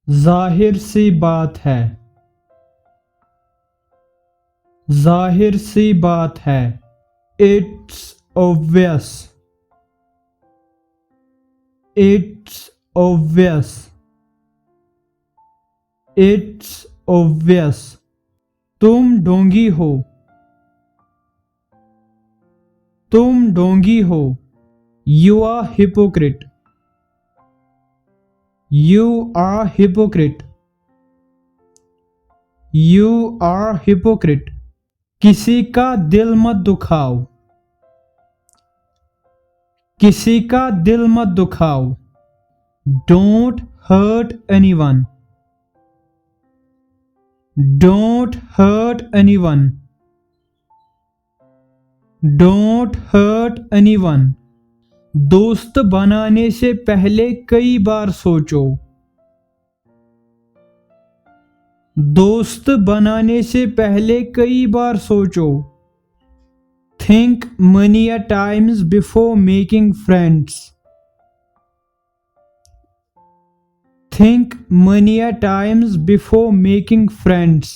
जाहिर सी बात है, जाहिर सी बात है। It's obvious, it's obvious, it's obvious. तुम ढोंगी हो, तुम ढोंगी हो। You are hypocrite, you are hypocrite, you are hypocrite. किसी का दिल मत दुखाओ, किसी का दिल मत दुखाओ। Don't hurt anyone, don't hurt anyone, don't hurt anyone. दोस्त बनाने से पहले कई बार सोचो, दोस्त बनाने से पहले कई बार सोचो। Think many a times before making friends. Think many a times before making friends.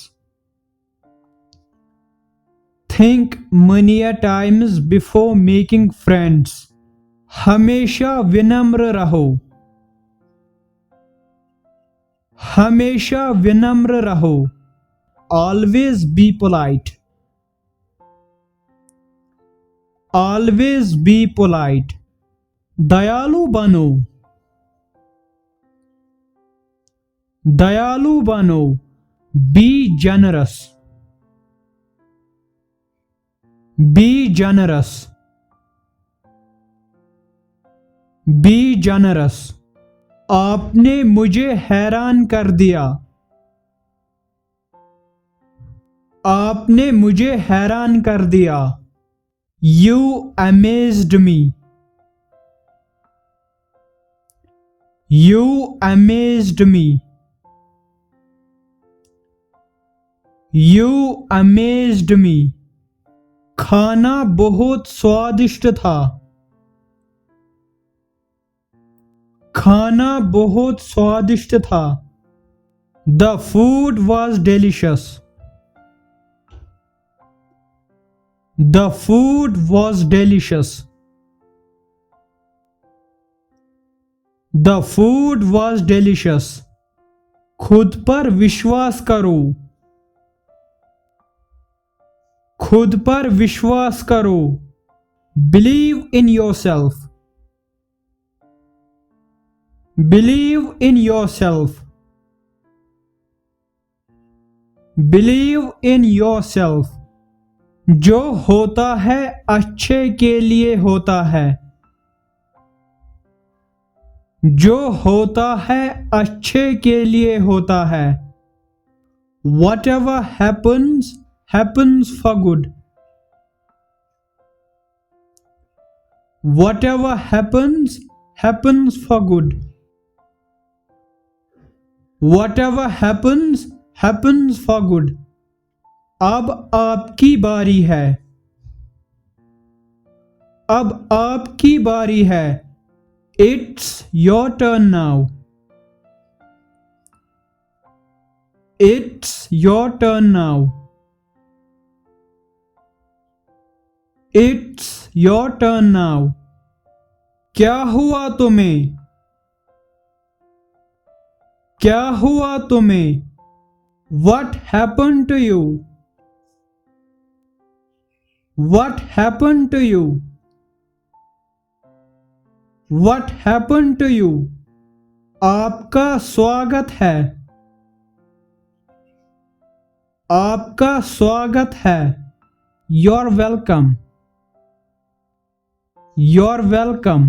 Think many a times before making friends. हमेशा विनम्र रहो, हमेशा विनम्र रहो। Always be polite, always be polite। दयालु बनो, दयालु बनो। Be generous, be generous, be generous। आपने मुझे हैरान कर दिया, आपने मुझे हैरान कर दिया। You amazed me, you amazed me, you amazed me। खाना बहुत स्वादिष्ट था, खाना बहुत स्वादिष्ट था। The food was delicious, the food was delicious, the food was delicious। खुद पर विश्वास करो, खुद पर विश्वास करो। Believe in yourself, believe in yourself, believe in yourself। जो होता है अच्छे के लिए होता है, जो होता है अच्छे के लिए होता है। Whatever happens, happens for good, whatever happens, happens for good, whatever happens, happens for good। अब आपकी बारी है, अब आपकी बारी है। It's your turn now, it's your turn now, it's your turn now। क्या हुआ तुम्हें, क्या हुआ तुम्हें। What happened to you, what happened to you, what happened to you। आपका स्वागत है, आपका स्वागत है। You're welcome, you're welcome,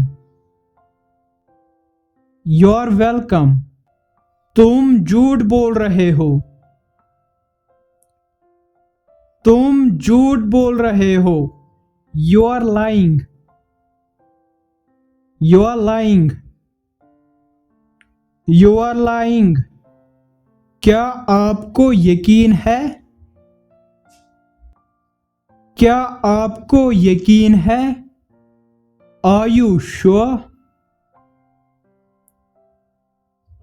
you're welcome। तुम झूठ बोल रहे हो, तुम झूठ बोल रहे हो। You are lying, you are lying, you are lying। क्या आपको यकीन है, क्या आपको यकीन है। Are you sure,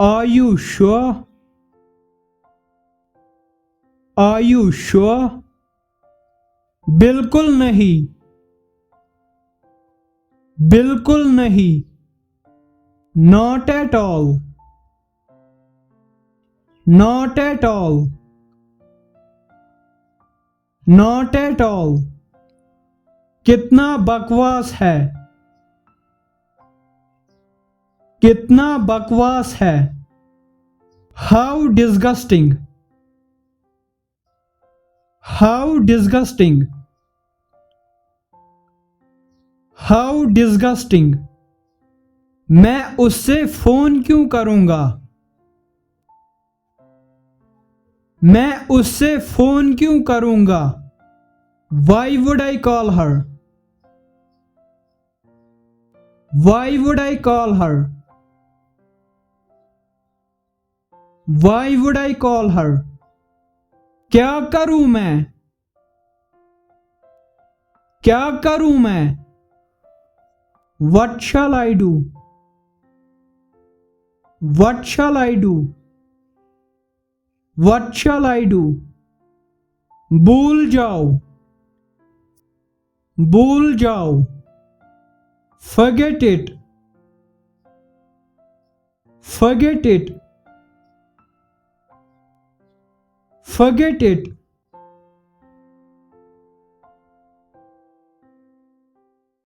are you sure, Are you sure? बिल्कुल नहीं, बिल्कुल नहीं। Not at all, not at all, not at all। कितना बकवास है, कितना बकवास है। How disgusting, how disgusting, how disgusting। मैं उससे फोन क्यों करूंगा, मैं उससे फोन क्यों करूंगा। Why would I call her? Why would I call her? Why would I call her? क्या करूं मैं, क्या करूं मैं। What shall I do? What shall I do? What shall I do? भूल जाओ, भूल जाओ। Forget it, forget it, forget it।